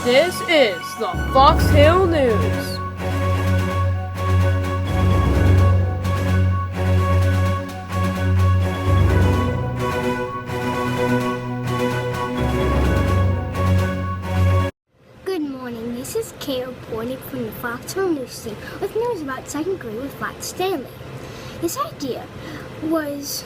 This is the Fox Hill News. Good morning, this is Kay reporting from the Fox Hill News team with news about second grade with Flat Stanley. This idea was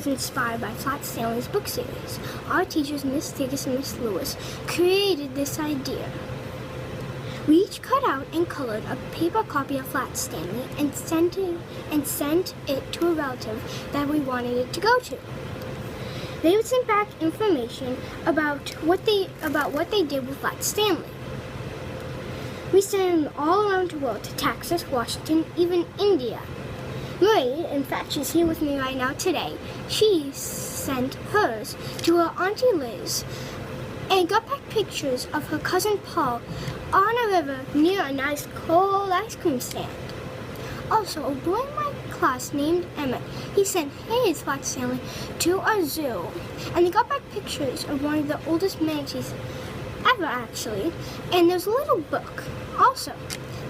inspired by Flat Stanley's book series. Our teachers, Miss Tigas and Miss Lewis, created this idea. We each cut out and colored a paper copy of Flat Stanley and sent it to a relative that we wanted it to go to. They would send back information about what they did with Flat Stanley. We sent them all around the world to Texas, Washington, even India. Marie, in fact, she's here with me right now today. She sent hers to her Auntie Liz and got back pictures of her cousin Paul on a river near a nice cold ice cream stand. Also, a boy in my class named Emmett, he sent his Flat Stanley to a zoo, and they got back pictures of one of the oldest manatees ever, actually, and there's a little book. Also,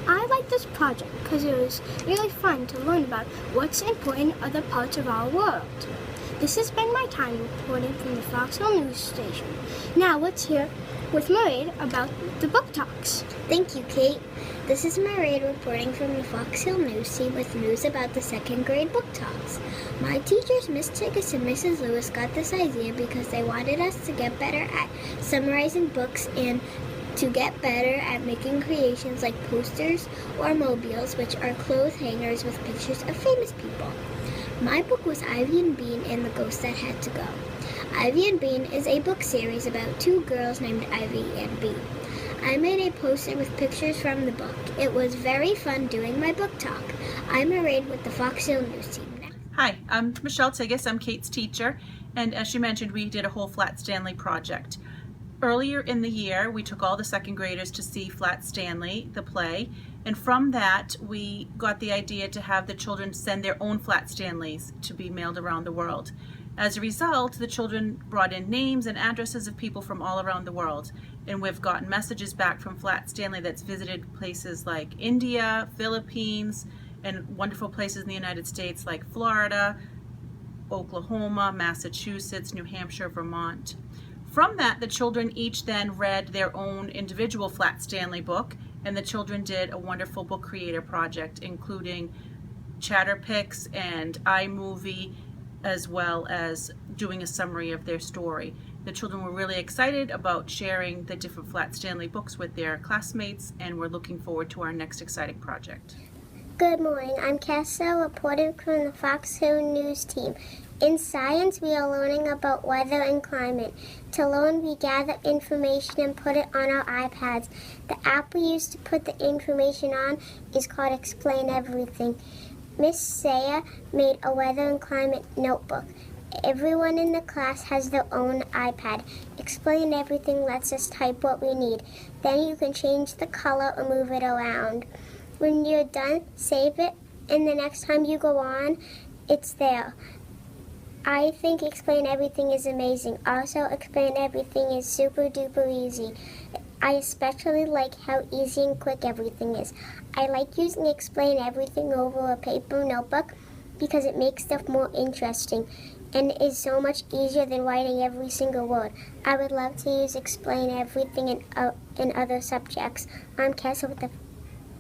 I like this project because it was really fun to learn about what's important in other parts of our world. This has been my time reporting from the Fox Hill News Station. Now let's hear with Mairead about the book talks. Thank you, Kate. This is Mairead reporting from the Fox Hill News team with news about the second grade book talks. My teachers, Miss Tigas and Mrs. Lewis, got this idea because they wanted us to get better at summarizing books and to get better at making creations like posters or mobiles, which are clothes hangers with pictures of famous people. My book was Ivy and Bean and the Ghost That Had to Go. Ivy and Bean is a book series about two girls named Ivy and Bean. I made a poster with pictures from the book. It was very fun doing my book talk. I'm Mairead with the Fox Hill News team. Hi, I'm Michelle Tigas. I'm Kate's teacher, and as she mentioned, we did a whole Flat Stanley project. Earlier in the year, we took all the second graders to see Flat Stanley, the play, and from that, we got the idea to have the children send their own Flat Stanleys to be mailed around the world. As a result, the children brought in names and addresses of people from all around the world, and we've gotten messages back from Flat Stanley that's visited places like India, Philippines, and wonderful places in the United States like Florida, Oklahoma, Massachusetts, New Hampshire, Vermont. From that, the children each then read their own individual Flat Stanley book, and the children did a wonderful book creator project, including Chatterpix and iMovie, as well as doing a summary of their story. The children were really excited about sharing the different Flat Stanley books with their classmates, and we're looking forward to our next exciting project. Good morning. I'm Cassel reporting from the Fox Hill News team. In science, we are learning about weather and climate. To learn, we gather information and put it on our iPads. The app we use to put the information on is called Explain Everything. Miss Saya made a weather and climate notebook. Everyone in the class has their own iPad. Explain Everything lets us type what we need. Then you can change the color or move it around. When you're done, save it, and the next time you go on, it's there. I think Explain Everything is amazing. Also, Explain Everything is super duper easy. I especially like how easy and quick everything is. I like using Explain Everything over a paper notebook because it makes stuff more interesting and is so much easier than writing every single word. I would love to use Explain Everything in other subjects. I'm Kessa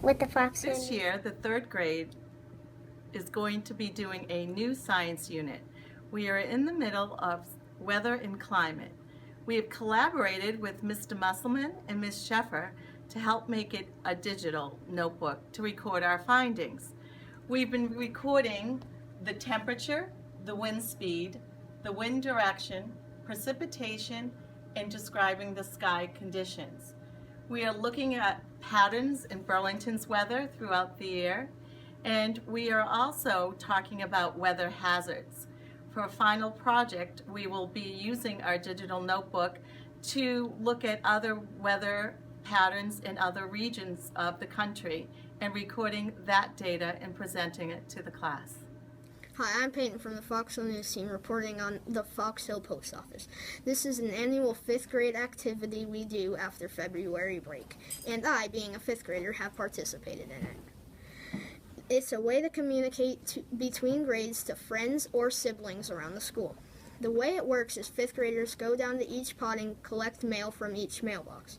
with the Fox Hill. This year, the third grade is going to be doing a new science unit. We are in the middle of weather and climate. We have collaborated with Mr. Musselman and Ms. Sheffer to help make it a digital notebook to record our findings. We've been recording the temperature, the wind speed, the wind direction, precipitation, and describing the sky conditions. We are looking at patterns in Burlington's weather throughout the year, and we are also talking about weather hazards. For a final project, we will be using our digital notebook to look at other weather patterns in other regions of the country and recording that data and presenting it to the class. Hi, I'm Peyton from the Fox Hill News team reporting on the Fox Hill Post Office. This is an annual 5th grade activity we do after February break, and I, being a 5th grader, have participated in it. It's a way to communicate between grades to friends or siblings around the school. The way it works is 5th graders go down to each pod and collect mail from each mailbox.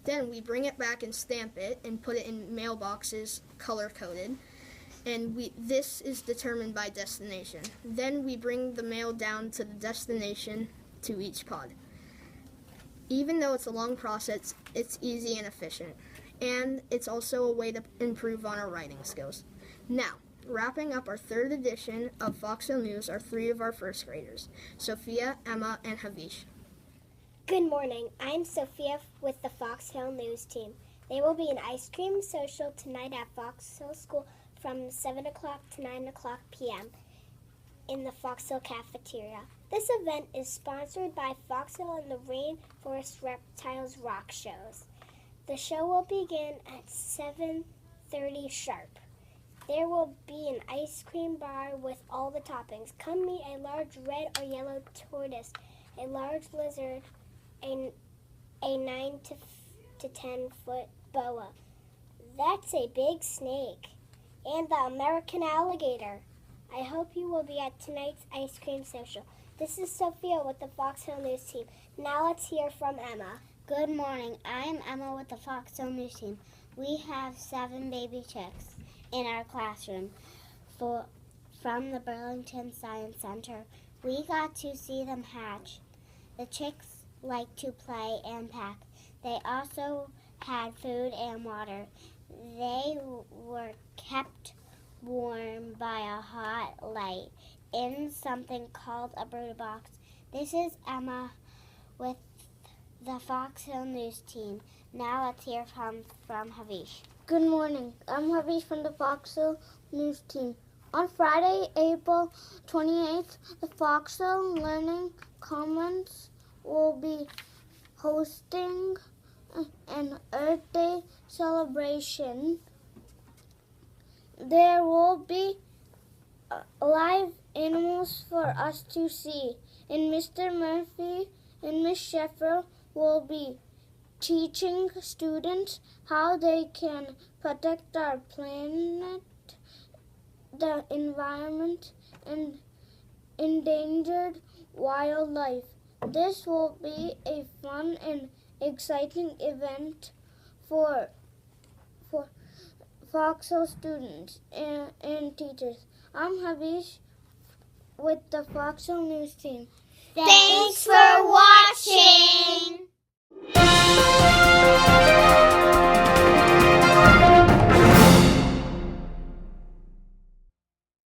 Then we bring it back and stamp it and put it in mailboxes color-coded. And this is determined by destination. Then we bring the mail down to the destination to each pod. Even though it's a long process, it's easy and efficient. And it's also a way to improve on our writing skills. Now, wrapping up our 3rd edition of Fox Hill News are 3 of our 1st graders, Sophia, Emma, and Havish. Good morning. I'm Sophia with the Fox Hill News team. There will be an ice cream social tonight at Fox Hill School from 7 o'clock to 9 o'clock p.m. in the Fox Hill cafeteria. This event is sponsored by Fox Hill and the Rainforest Reptiles Rock Shows. The show will begin at 7:30 sharp. There will be an ice cream bar with all the toppings. Come meet a large red or yellow tortoise, a large lizard, a 9 to 10 foot boa. That's a big snake. And the American alligator. I hope you will be at tonight's ice cream social. This is Sophia with the Fox Hill News team. Now let's hear from Emma. Good morning. I am Emma with the Fox Hill News team. We have 7 baby chicks in our classroom from the Burlington Science Center. We got to see them hatch. The chicks like to play and pack. They also had food and water. They were kept warm by a hot light in something called a bird box. This is Emma with the Fox Hill News team. Now let's hear from Havish. Good morning. I'm Havish from the Fox Hill News team. On Friday, April 28th, the Fox Hill Learning Commons will be hosting an Earth Day celebration. There will be live animals for us to see, and Mr. Murphy and Miss Sheffer will be teaching students how they can protect our planet, the environment, and endangered wildlife. This will be a fun and exciting event for Fox Hill students and teachers. I'm Havish with the Fox Hill News team. Thanks for watching.